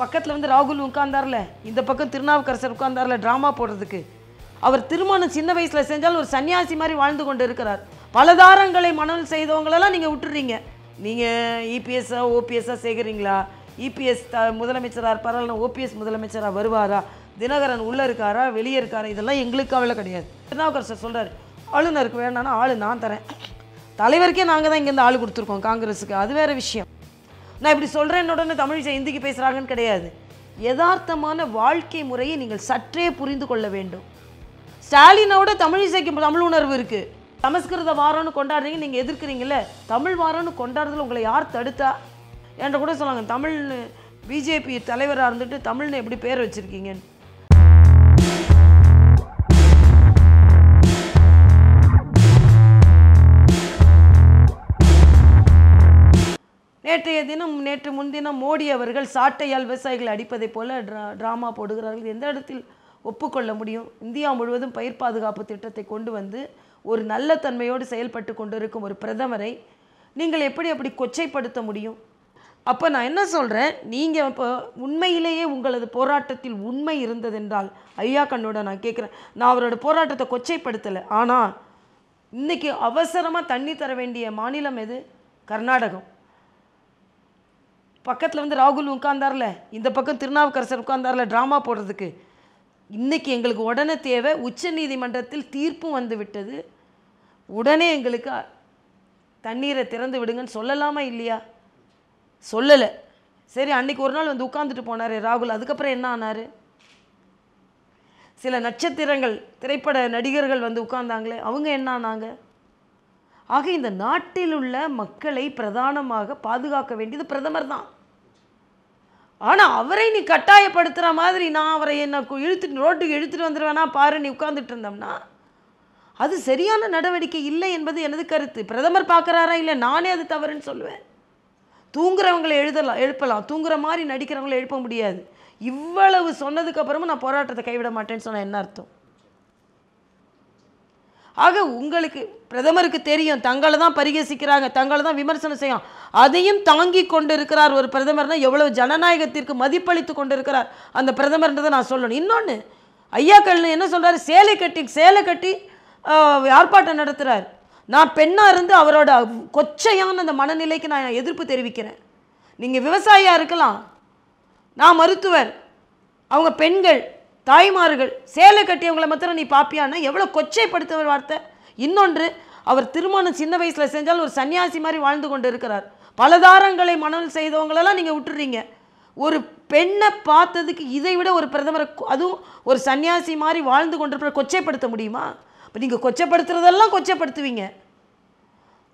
பக்கத்தில் வந்து ராகுல் உட்கார்ந்தார்ல, இந்த பக்கம் திருநாவுக்கரசர் உட்கார்ந்தார்ல ட்ராமா போடுறதுக்கு. அவர் திருமணம் சின்ன வயசில் செஞ்சால் ஒரு சன்னியாசி மாதிரி வாழ்ந்து கொண்டு இருக்கிறார். பலதாரங்களை மணல் செய்தவங்களெல்லாம் நீங்கள் விட்டுறீங்க. நீங்கள் இபிஎஸ்ஸா ஓபிஎஸ்ஸாக சேர்க்குறீங்களா? இபிஎஸ் முதலமைச்சராக இருப்பாரா, ஓபிஎஸ் முதலமைச்சராக வருவாரா, தினகரன் உள்ளே இருக்காரா வெளியே இருக்காரா, இதெல்லாம் எங்களுக்கு கவலை கிடையாது. திருநாவுக்கரசர் சொல்கிறார், ஆளுநருக்கு வேணான்னா ஆளு நான் தரேன், தலைவருக்கே நாங்கள் தான் இங்கேருந்து ஆள் கொடுத்துருக்கோம் காங்கிரஸுக்கு, அது வேறு விஷயம். நான் இப்படி சொல்கிறேன்னு உடனே தமிழிசை ஹிந்திக்கு பேசுகிறாங்கன்னு கிடையாது. யதார்த்தமான வாழ்க்கை முறையை நீங்கள் சற்றே புரிந்து கொள்ள வேண்டும். ஸ்டாலினோட தமிழிசைக்கு தமிழ் உணர்வு இருக்குது. சமஸ்கிருத வாரம்னு கொண்டாடுறீங்க, நீங்கள் எதிர்க்கிறீங்களே. தமிழ் வாரம்னு கொண்டாடுறதுல உங்களை யார் தடுத்தா? என்கிட்ட கூட சொன்னாங்க, தமிழ் பிஜேபி தலைவராக இருந்துட்டு தமிழ்னு எப்படி பேர் வச்சுருக்கீங்கன்னு. நேற்றைய தினம் நேற்று முன்தினம் மோடி அவர்கள் சாட்டையால் விவசாயிகளை அடிப்பதைப் போல ட்ராமா போடுகிறார்கள். எந்த இடத்தில் ஒப்புக்கொள்ள முடியும்? இந்தியா முழுவதும் பயிர் பாதுகாப்பு திட்டத்தை கொண்டு வந்து ஒரு நல்ல தன்மையோடு செயல்பட்டு கொண்டிருக்கும் ஒரு பிரதமரை நீங்கள் எப்படி அப்படி கொச்சைப்படுத்த முடியும்? அப்போ நான் என்ன சொல்கிறேன், நீங்கள் இப்போ உண்மையிலேயே உங்களது போராட்டத்தில் உண்மை இருந்ததென்றால் ஐயா கண்ணோட நான் கேட்குறேன், நான் அவரோட போராட்டத்தை கொச்சைப்படுத்தலை. ஆனால் இன்றைக்கி அவசரமாக தண்ணி தர வேண்டிய மாநிலம் எது? கர்நாடகம். பக்கத்தில் வந்து ராகுல் உட்கார்ந்தார்ல, இந்த பக்கம் திருநாவுக்கரசர் உட்கார்ந்தார்ல ட்ராமா போடுறதுக்கு. இன்றைக்கி எங்களுக்கு உடனே தேவை. உச்ச நீதிமன்றத்தில் தீர்ப்பும் வந்து விட்டது. உடனே எங்களுக்கு தண்ணீரை திறந்து விடுங்கன்னு சொல்லலாமா இல்லையா? சொல்லலை. சரி, அன்றைக்கி ஒரு நாள் வந்து உட்காந்துட்டு போனார் ராகுல். அதுக்கப்புறம் என்ன ஆனார்? சில நட்சத்திரங்கள் திரைப்பட நடிகர்கள் வந்து உட்கார்ந்தாங்களே, அவங்க என்ன ஆனாங்க? ஆக இந்த நாட்டில் உள்ள மக்களை பிரதானமாக பாதுகாக்க வேண்டியது பிரதமர் தான். ஆனால் அவரை நீ கட்டாயப்படுத்துகிற மாதிரி நான் அவரை என்ன இழுத்துட்டு ரோட்டுக்கு இழுத்துட்டு வந்துடுவேனா பாரு நீ உட்கார்ந்துட்டு இருந்தோம்னா அது சரியான நடவடிக்கை இல்லை என்பது எனது கருத்து. பிரதமர் பார்க்குறாரா இல்லை, நானே அது தவறுன்னு சொல்லுவேன். தூங்குறவங்களை எழுப்பலாம், தூங்குற மாதிரி நடிக்கிறவங்களை எழுப்ப முடியாது. இவ்வளவு சொன்னதுக்கப்புறமும் நான் போராட்டத்தை கைவிட மாட்டேன்னு சொன்னால் என்ன அர்த்தம்? ஆக உங்களுக்கு பிரதமருக்கு தெரியும் தங்களை தான் பரிகசிக்கிறாங்க, தங்களை தான் விமர்சனம் செய்யும், அதையும் தாங்கி கொண்டு இருக்கிறார் ஒரு பிரதமர்னா எவ்வளவு ஜனநாயகத்திற்கு மதிப்பளித்து கொண்டு இருக்கிறார் அந்த பிரதமர்ன்றதை நான் சொல்லணும். இன்னொன்று, ஐயாக்கள் என்ன சொல்கிறாரு, சேலை கட்டி ஆர்ப்பாட்டம் நடத்துகிறார். நான் பெண்ணாக இருந்து அவரோட கொச்சையான அந்த மனநிலைக்கு நான் எதிர்ப்பு தெரிவிக்கிறேன். நீங்கள் விவசாயியாக இருக்கலாம், நான் மருத்துவர், அவங்க பெண்கள் தாய்மார்கள், சேலை கட்டியவங்களை மாத்திரம் நீ பாப்பியான்னா எவ்வளோ கொச்சைப்படுத்துகிற வார்த்தை. இன்னொன்று, அவர் திருமணம் சின்ன வயசில் செஞ்சால் ஒரு சன்னியாசி மாதிரி வாழ்ந்து கொண்டு இருக்கிறார். பலதாரங்களை மணல் செய்தவங்களெல்லாம் நீங்கள் விட்டுறீங்க. ஒரு பெண்ணை பார்த்ததுக்கு இதை விட ஒரு பிரதமரை, அதுவும் ஒரு சன்னியாசி மாதிரி வாழ்ந்து கொண்டிருக்கிற கொச்சைப்படுத்த முடியுமா? இப்போ நீங்கள் கொச்சைப்படுத்துறதெல்லாம் கொச்சைப்படுத்துவீங்க.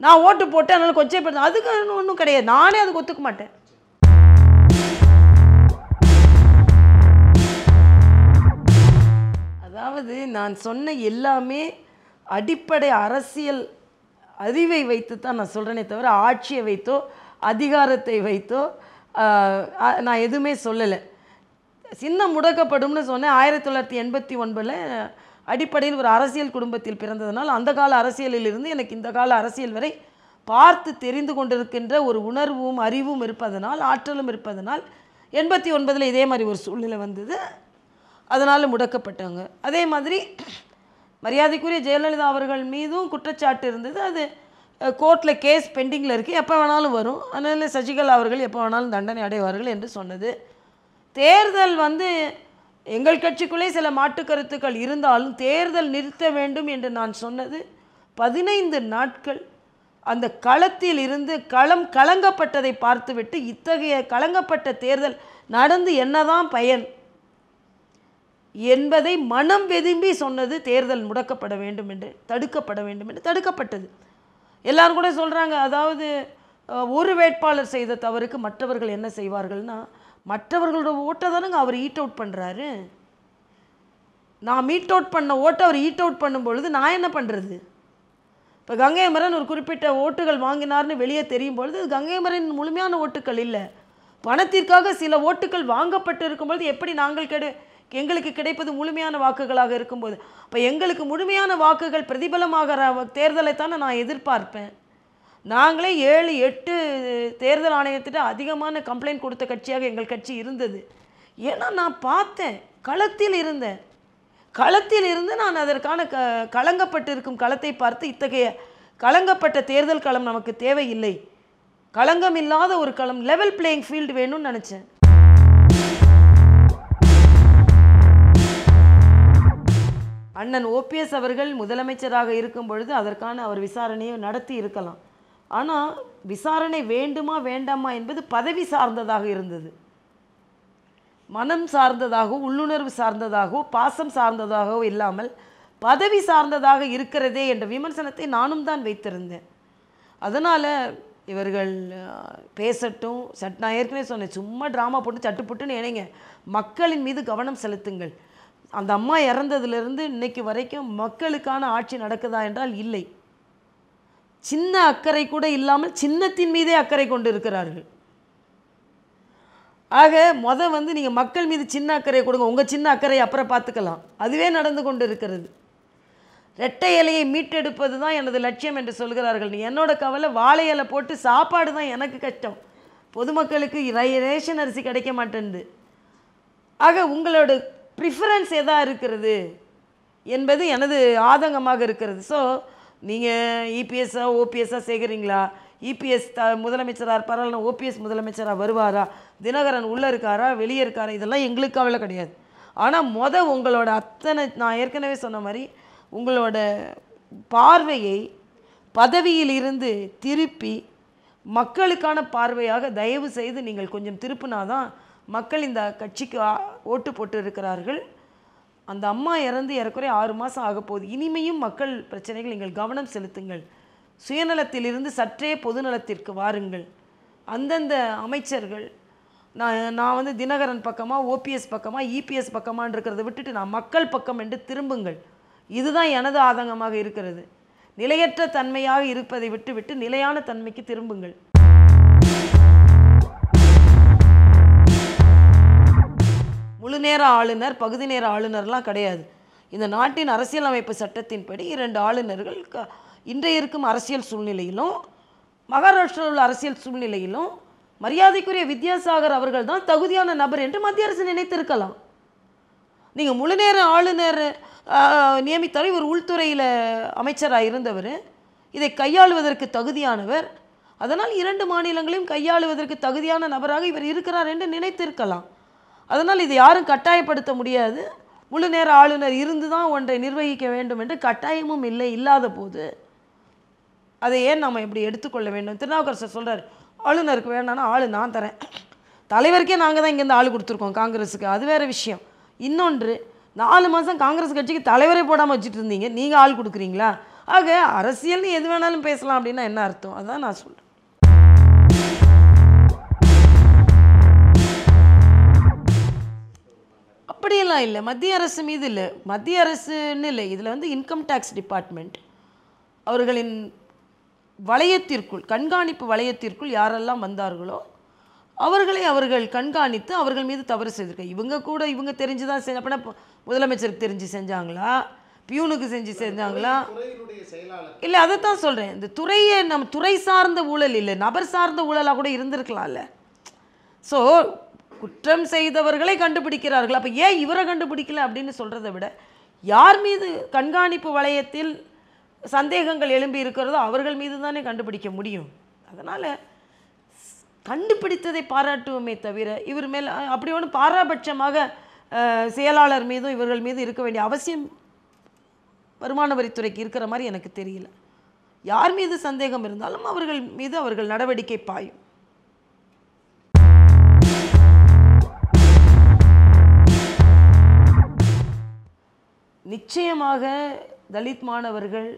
நான் ஓட்டு போட்டேன் அதனால் கொச்சைப்படுத்த, அதுக்கு ஒன்றும் கிடையாது. நானே அதுக்கு ஒத்துக்க மாட்டேன். அதாவது நான் சொன்ன எல்லாமே அடிப்படை அரசியல் அறிவை வைத்து தான் நான் சொல்கிறேனே தவிர ஆட்சியை வைத்தோ அதிகாரத்தை வைத்தோ நான் எதுவுமே சொல்லலை. சின்னம் முடக்கப்படும்னு சொன்னேன். 1989 அடிப்படையில் ஒரு அரசியல் குடும்பத்தில் பிறந்ததுனால் அந்த கால அரசியலில் இருந்து எனக்கு இந்த கால அரசியல் வரை பார்த்து தெரிந்து கொண்டிருக்கின்ற ஒரு உணர்வும் அறிவும் இருப்பதனால், ஆற்றலும் இருப்பதனால் 89 இதே மாதிரி ஒரு சூழ்நிலை வந்தது, அதனால் முடக்கப்பட்டாங்க. அதே மாதிரி மரியாதைக்குரிய ஜெயலலிதா அவர்கள் மீதும் குற்றச்சாட்டு இருந்தது. அது கோர்ட்டில் கேஸ் பெண்டிங்கில் இருக்குது, எப்போ வேணாலும் வரும், அதனால் சசிகலா அவர்கள் எப்போ வேணாலும் தண்டனை அடைவார்கள் என்று சொன்னது. தேர்தல் வந்து எங்கள் கட்சிக்குள்ளே சில மாற்று கருத்துக்கள் இருந்தாலும் தேர்தல் நிறுத்த வேண்டும் என்று நான் சொன்னது 15 நாட்கள் அந்த களத்தில் இருந்து களம் கலங்கப்பட்டதை பார்த்துவிட்டு இத்தகைய கலங்கப்பட்ட தேர்தல் நடந்து என்னதான் பயன் என்பதை மனம் வெதும்பி சொன்னது. தேர்தல் முடக்கப்பட வேண்டும் என்று, தடுக்கப்பட வேண்டும் என்று தடுக்கப்பட்டது. எல்லாரும் கூட சொல்கிறாங்க, அதாவது ஒரு வேட்பாளர் செய்த தவறுக்கு மற்றவர்கள் என்ன செய்வார்கள்னா, மற்றவர்களோட ஓட்டை தானுங்க அவர் ஈட் அவுட் பண்ணுறாரு. நான் மீட் அவுட் பண்ண ஓட்டை அவர் ஈட் அவுட் பண்ணும்பொழுது நான் என்ன பண்ணுறது? இப்போ கங்கையமரன் ஒரு குறிப்பிட்ட ஓட்டுகள் வாங்கினார்னு வெளியே தெரியும் பொழுது அது கங்கையமரன் முழுமையான ஓட்டுக்கள் இல்லை, பணத்திற்காக சில ஓட்டுகள் வாங்கப்பட்டு இருக்கும்பொழுது எப்படி எங்களுக்கு கிடைப்பது முழுமையான வாக்குகளாக இருக்கும்போது, இப்போ எங்களுக்கு முழுமையான வாக்குகள் பிரதிபலமாகிற தேர்தலை தானே நான் எதிர்பார்ப்பேன். நாங்களே 7-8 தேர்தல் ஆணையத்திட்ட அதிகமான கம்ப்ளைண்ட் கொடுத்த கட்சியாக எங்கள் கட்சி இருந்தது. ஏன்னா நான் பார்த்தேன், களத்தில் இருந்தேன். களத்தில் இருந்து நான் அதற்கான கலங்கப்பட்டிருக்கும் களத்தை பார்த்து, இத்தகைய கலங்கப்பட்ட தேர்தல் களம் நமக்கு தேவையில்லை, களங்கம் இல்லாத ஒரு களம், லெவல் பிளேயிங் ஃபீல்டு வேணும்னு நினச்சேன். அண்ணன் ஓபிஎஸ் அவர்கள் முதலமைச்சராக இருக்கும் பொழுது அதற்கான அவர் விசாரணையை நடத்தி இருக்கலாம். ஆனால் விசாரணை வேண்டுமா வேண்டாமா என்பது பதவி சார்ந்ததாக இருந்தது. மனம் சார்ந்ததாகவோ உள்ளுணர்வு சார்ந்ததாகவோ பாசம் சார்ந்ததாகவோ இல்லாமல் பதவி சார்ந்ததாக இருக்கிறதே என்ற விமர்சனத்தை நானும் தான் வைத்திருந்தேன். அதனால் இவர்கள் பேசட்டும், நான் ஏற்கனவே சொன்னேன், சும்மா ட்ராமா போட்டு சட்டுப்புட்டுன்னு இணைங்க, மக்களின் மீது கவனம் செலுத்துங்கள். அந்த அம்மா இறந்ததுலேருந்து இன்னைக்கு வரைக்கும் மக்களுக்கான ஆட்சி நடக்குதா என்றால் இல்லை. சின்ன அக்கறை கூட இல்லாமல் சின்னத்தின் மீதே அக்கறை கொண்டு இருக்கிறார்கள். ஆக நீங்கள் மக்கள் மீது சின்ன அக்கறை கொடுங்க, உங்கள் சின்ன அக்கறை அப்புறம் பார்த்துக்கலாம். அதுவே நடந்து கொண்டு இருக்கிறது. ரெட்டை இலையை மீட்டெடுப்பது தான் எனது லட்சியம் என்று சொல்கிறார்கள். என்னோட கவலை வாழை இலை போட்டு சாப்பாடு தான் எனக்கு கஷ்டம். பொதுமக்களுக்கு ரேஷன் அரிசி கிடைக்க மாட்டேன்து. ஆக உங்களோட ப்ரிஃபரன்ஸ் எதா இருக்கிறது என்பது எனது ஆதங்கமாக இருக்கிறது. ஸோ நீங்கள் இபிஎஸ்ஸா ஓபிஎஸ்ஸா சேர்க்குறீங்களா? இபிஎஸ் முதலமைச்சராக இருப்பாரா, ஓபிஎஸ் முதலமைச்சராக வருவாரா, தினகரன் உள்ளே இருக்காரா வெளியே இருக்காரா, இதெல்லாம் எங்களுக்கு கவலை கிடையாது. ஆனால் உங்களோட அத்தனை, நான் ஏற்கனவே சொன்ன மாதிரி, உங்களோட பார்வையை பதவியில் இருந்து திருப்பி மக்களுக்கான பார்வையாக தயவு செய்து நீங்கள் கொஞ்சம் திருப்பினாதான் மக்கள் இந்த கட்சிக்கு ஓட்டு போட்டு இருக்கிறார்கள். அந்த அம்மா இறந்து ஏறக்குறைய 6 மாதம் ஆக போகுது. இனிமையும் மக்கள் பிரச்சனைகள் நீங்கள் கவனம் செலுத்துங்கள். சுயநலத்திலிருந்து சற்றே பொதுநலத்திற்கு வாருங்கள். அந்தந்த அமைச்சர்கள், நான் தினகரன் பக்கமாக ஓபிஎஸ் பக்கமாக இபிஎஸ் பக்கமான்னு இருக்கிறத விட்டுட்டு நான் மக்கள் பக்கம் என்று திரும்புங்கள். இதுதான் எனது ஆதங்கமாக இருக்கிறது. நிலையற்ற தன்மையாக இருப்பதை விட்டு நிலையான தன்மைக்கு திரும்புங்கள். முழு நேர ஆளுநர் பகுதி நேர ஆளுநர்லாம் கிடையாது. இந்த நாட்டின் அரசியலமைப்பு சட்டத்தின்படி 2 ஆளுநர்கள் இன்றைய இருக்கும் அரசியல் சூழ்நிலையிலும் மகாராஷ்டிராவில் உள்ள அரசியல் சூழ்நிலையிலும் மரியாதைக்குரிய வித்யாசாகர் அவர்கள் தான் தகுதியான நபர் என்று மத்திய அரசு நினைத்திருக்கலாம். நீங்கள் முழு நேர ஆளுநர் நியமித்தார். இவர் உள்துறையில் அமைச்சராக இருந்தவர், இதை கையாளுவதற்கு தகுதியானவர். அதனால் 2 மாநிலங்களையும் கையாளுவதற்கு தகுதியான நபராக இவர் இருக்கிறார் என்று நினைத்திருக்கலாம். அதனால் இதை யாரும் கட்டாயப்படுத்த முடியாது. முழு நேர ஆளுநர் இருந்து தான் ஒன்றை நிர்வகிக்க வேண்டும் என்று கட்டாயமும் இல்லை. இல்லாத போது அதை ஏன் நம்ம எப்படி எடுத்துக்கொள்ள வேண்டும்? திருநாவுக்கரசர் சொல்கிறார், ஆளுநருக்கு வேணான்னா ஆளு நான் தரேன். தலைவருக்கே நாங்கள் தான் இங்கேருந்து ஆள் கொடுத்துருக்கோம் காங்கிரஸுக்கு, அது வேறு விஷயம். இன்னொன்று, 4 மாதம் காங்கிரஸ் கட்சிக்கு தலைவரே போடாமல் வச்சுட்டு இருந்தீங்க, நீங்கள் ஆள் கொடுக்குறீங்களா? ஆக அரசியல்னு எது வேணாலும் பேசலாம் அப்படின்னா என்ன அர்த்தம்? அதான் நான் சொல்கிறேன். அப்படியெல்லாம் இல்லை, மத்திய அரசு மீது இல்லை, மத்திய அரசுன்னு இல்லை. இதில் இன்கம் டேக்ஸ் டிபார்ட்மெண்ட் அவர்களின் வளையத்திற்குள், கண்காணிப்பு வளையத்திற்குள் யாரெல்லாம் வந்தார்களோ அவர்களை அவர்கள் கண்காணித்து அவர்கள் மீது தவறு செய்திருக்க. இவங்க தெரிஞ்சு தான் அப்படின்னா முதலமைச்சருக்கு தெரிஞ்சு செஞ்சாங்களா, பியூனுக்கு செஞ்சாங்களா? இல்லை, அதை தான் சொல்கிறேன். இந்த துறையை நம்ம துறை சார்ந்த ஊழல் இல்லை, நபர் சார்ந்த ஊழலாக கூட இருந்திருக்கலாம்ல. ஸோ குற்றம் செய்தவர்களை கண்டுபிடிக்கிறார்கள். அப்போ ஏன் இவரை கண்டுபிடிக்கல அப்படின்னு சொல்கிறத விட, யார் மீது கண்காணிப்பு வளையத்தில் சந்தேகங்கள் எழும்பி இருக்கிறதோ அவர்கள் மீது தானே கண்டுபிடிக்க முடியும். அதனால் கண்டுபிடித்ததை பாராட்டுவோமே தவிர இவர் மேல் அப்படி ஒன்று பாராபட்சமாக செயலாளர் மீதும் இவர்கள் மீது இருக்க வேண்டிய அவசியம் வருமான வரித்துறைக்கு இருக்கிற மாதிரி எனக்கு தெரியல. யார் மீது சந்தேகம் இருந்தாலும் அவர்கள் மீது அவர்கள் நடவடிக்கை பாயும். நிச்சயமாக தலித் மாணவர்கள்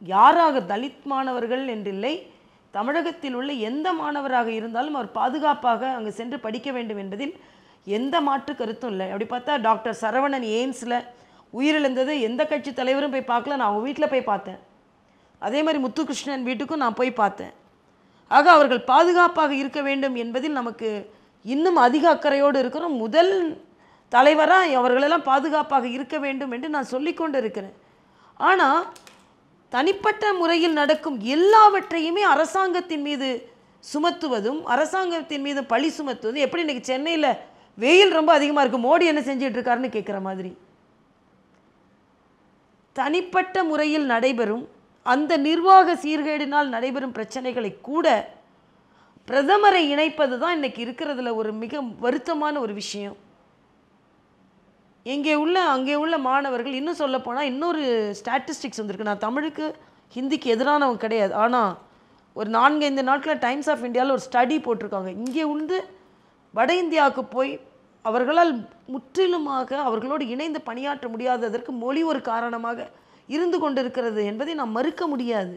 யாராக, தலித் மாணவர்கள் என்றில்லை, தமிழகத்தில் உள்ள எந்த மாணவராக இருந்தாலும் அவர் பாதுகாப்பாக அங்கு சென்று படிக்க வேண்டும் என்பதில் எந்த மாற்று கருத்தும் இல்லை. அப்படி பார்த்தா டாக்டர் சரவணன் எய்ம்ஸில் உயிரிழந்தது எந்த கட்சி தலைவரும் போய் பார்க்கல, நான் அவங்க வீட்டில் போய் பார்த்தேன். அதே மாதிரி முத்துகிருஷ்ணன் வீட்டுக்கும் நான் போய் பார்த்தேன். ஆக அவர்கள் பாதுகாப்பாக இருக்க வேண்டும் என்பதில் நமக்கு இன்னும் அதிக அக்கறையோடு இருக்கிறோம். முதல் தலைவராக அவர்களெல்லாம் பாதுகாப்பாக இருக்க வேண்டும் என்று நான் சொல்லிக்கொண்டு இருக்கிறேன். ஆனால் தனிப்பட்ட முறையில் நடக்கும் எல்லாவற்றையுமே அரசாங்கத்தின் மீது சுமத்துவதும் அரசாங்கத்தின் மீது பழி சுமத்துவதும் எப்படி இன்றைக்கி சென்னையில் வெயில் ரொம்ப அதிகமாக இருக்குது, மோடி என்ன செஞ்சிட்டு இருக்காருன்னு கேட்குற மாதிரி. தனிப்பட்ட முறையில் நடைபெறும் அந்த நிர்வாக சீர்கேடினால் நடைபெறும் பிரச்சனைகளை கூட பிரதமரை இணைப்பது தான் இன்றைக்கி இருக்கிறதுல ஒரு மிக வருத்தமான ஒரு விஷயம். அங்கே உள்ள மாணவர்கள், இன்னும் சொல்லப்போனால் இன்னொரு ஸ்டாட்டிஸ்டிக்ஸ் வந்திருக்கு. நான் தமிழுக்கு ஹிந்திக்கு எதிரானவங்க கிடையாது, ஆனால் ஒரு 4-5 நாட்களில் டைம்ஸ் ஆஃப் இந்தியாவில் ஒரு ஸ்டடி போட்டிருக்காங்க. இங்கே வந்து வட இந்தியாவுக்கு போய் அவர்களால் முற்றிலுமாக அவர்களோடு இணைந்து பணியாற்ற முடியாததற்கு மொழி ஒரு காரணமாக இருந்து கொண்டிருக்கிறது என்பதை நாம் மறுக்க முடியாது.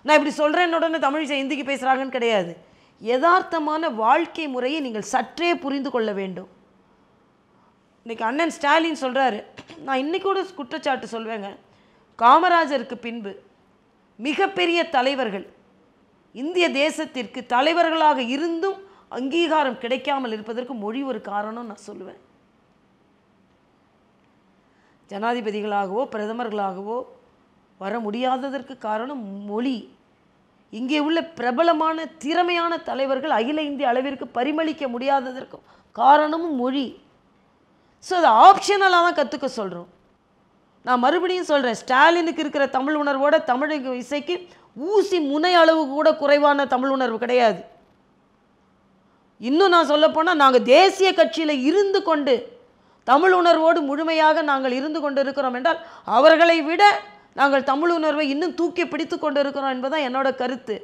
நான் இப்படி சொல்கிறேன் உடனே தமிழ் ஹிந்திக்கு பேசுகிறாங்கன்னு கிடையாது. யதார்த்தமான வாழ்க்கை முறையை நீங்கள் சற்றே புரிந்து கொள்ள வேண்டும். இன்றைக்கி அண்ணன் ஸ்டாலின் சொல்கிறாரு, நான் இன்றைக்கி கூட குற்றச்சாட்டு சொல்வேங்க, காமராஜருக்கு பின்பு மிகப்பெரிய தலைவர்கள் இந்திய தேசத்திற்கு தலைவர்களாக இருந்தும் அங்கீகாரம் கிடைக்காமல் இருப்பதற்கு மொழி ஒரு காரணம் நான் சொல்லுவேன். ஜனாதிபதிகளாகவோ பிரதமர்களாகவோ வர முடியாததற்கு காரணம் மொழி. இங்கே உள்ள பிரபலமான திறமையான தலைவர்கள் அகில இந்திய அளவிற்கு பரிமளிக்க முடியாததற்கும் காரணமும் மொழி. ஸோ அதை ஆப்ஷனலாக தான் கற்றுக்க சொல்கிறோம். நான் மறுபடியும் சொல்கிறேன், ஸ்டாலினுக்கு இருக்கிற தமிழ் உணர்வோட தமிழ் இசைக்கு ஊசி முனை அளவு கூட குறைவான தமிழ் உணர்வு கிடையாது. இன்னும் நான் சொல்லப்போனால் நாங்கள் தேசிய கட்சியில் இருந்து கொண்டு தமிழ் உணர்வோடு முழுமையாக நாங்கள் இருந்து கொண்டு இருக்கிறோம் என்றால் அவர்களை விட நாங்கள் தமிழ் உணர்வை இன்னும் தூக்கி பிடித்து கொண்டு இருக்கிறோம் என்பதுதான் என்னோட கருத்து.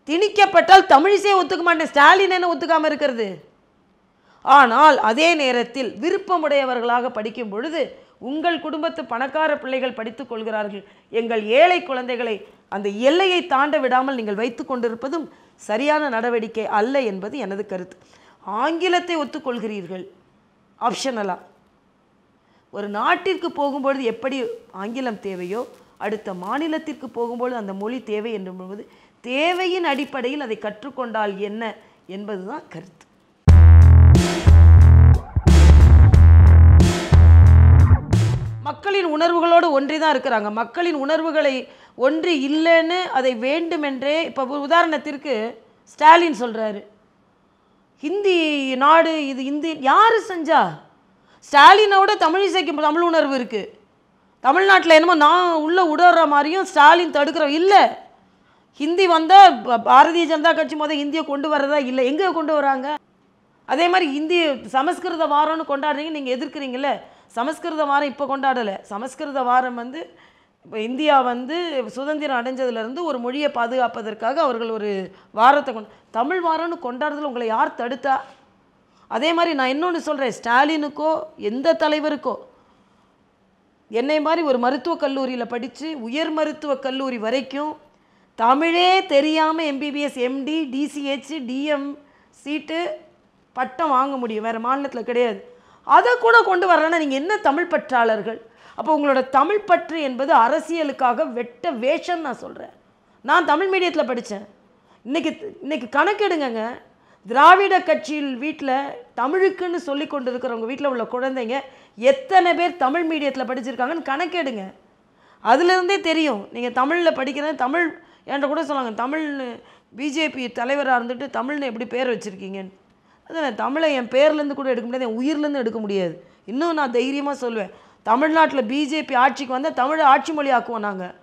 திணிக்கப்பட்டால் தமிழிசையை ஒத்துக்க மாட்டேன், ஸ்டாலின் என்ன ஒத்துக்காமல் இருக்கிறது? ஆனால் அதே நேரத்தில் விருப்பமுடையவர்களாக படிக்கும் பொழுது உங்கள் குடும்பத்து பணக்கார பிள்ளைகள் படித்துக் கொள்கிறார்கள், எங்கள் ஏழை குழந்தைகளை அந்த எல்லையை தாண்ட விடாமல் நீங்கள் வைத்து கொண்டிருப்பதும் சரியான நடவடிக்கை அல்ல என்பது எனது கருத்து. ஆங்கிலத்தை ஒத்துக்கொள்கிறீர்கள் ஆப்ஷனலா. ஒரு நாட்டிற்கு போகும்பொழுது எப்படி ஆங்கிலம் தேவையோ அடுத்த மாநிலத்திற்கு போகும்பொழுது அந்த மொழி தேவை என்பது தேவையின் அடிப்படையில் அதை கற்றுக்கொண்டால் என்ன என்பதுதான் கருத்து. மக்களின் உணர்வுகளோடு ஒன்றி தான் இருக்கிறாங்க. மக்களின் உணர்வுகளை ஒன்றி இல்லைன்னு அதை வேண்டுமென்றே, இப்போ உதாரணத்திற்கு ஸ்டாலின் சொல்கிறாரு ஹிந்தி நாடு இது, ஹிந்தி யார் செஞ்சா? ஸ்டாலினோட தமிழிசைக்கு தமிழ் உணர்வு இருக்குது. தமிழ்நாட்டில் என்னமோ நான் உள்ளே விடுற மாதிரியும் ஸ்டாலின் தடுக்கிற இல்லை. ஹிந்தி வந்தால் பாரதிய ஜனதா கட்சி முதல் ஹிந்தியை கொண்டு வரதா இல்லை, எங்கே கொண்டு வராங்க? அதே மாதிரி ஹிந்தி சமஸ்கிருத வாரம்னு கொண்டாடுறீங்க, நீங்கள் எதிர்க்கிறீங்கள. சமஸ்கிருத வாரம் இப்போ கொண்டாடலை. சமஸ்கிருத வாரம் வந்து இப்போ இந்தியா வந்து சுதந்திரம் அடைஞ்சதுலேருந்து ஒரு மொழியை பாதுகாப்பதற்காக அவர்கள் ஒரு வாரத்தை தமிழ் வாரம்னு கொண்டாடுறதுல உங்களை யார் தடுத்தா? அதே மாதிரி நான் இன்னொன்று சொல்கிறேன், ஸ்டாலினுக்கோ எந்த தலைவருக்கோ என்னை மாதிரி ஒரு மருத்துவக் கல்லூரியில் படித்து உயர் மருத்துவக் கல்லூரி வரைக்கும் தமிழே தெரியாமல் எம்பிபிஎஸ் எம்டி டிசிஹெச் டிஎம் சீட்டு பட்டம் வாங்க முடியும், வேறு மாநிலத்தில் கிடையாது. அதை கூட கொண்டு வரலன்னா நீங்கள் என்ன தமிழ் பற்றாளர்கள்? அப்போ உங்களோட தமிழ் பற்று என்பது அரசியலுக்காக வெட்ட வேஷம். நான் சொல்கிறேன், நான் தமிழ் மீடியத்தில் படித்தேன். இன்றைக்கி கணக்கெடுங்க, திராவிட கட்சியில் வீட்டில் தமிழுக்குன்னு சொல்லி கொண்டு இருக்கிறவங்க வீட்டில் உள்ள குழந்தைங்க எத்தனை பேர் தமிழ் மீடியத்தில் படிச்சிருக்காங்கன்னு கணக்கெடுங்க. அதுலேருந்தே தெரியும் நீங்கள் தமிழில் படிக்கிறது. தமிழ் என்கிட்ட கூட சொன்னாங்க, தமிழ் பிஜேபி தலைவராக இருந்துட்டு தமிழ்னு எப்படி பேர் வச்சுருக்கீங்கன்னு. அதான் தமிழை என் பேர்லேருந்து கூட எடுக்க முடியாது, என் உயிர்லேருந்து எடுக்க முடியாது. இன்னும் நான் தைரியமாக சொல்லுவேன், தமிழ்நாட்டில் பிஜேபி ஆட்சிக்கு வந்தால் தமிழை ஆட்சி மொழி ஆக்குவோம் நாங்கள்.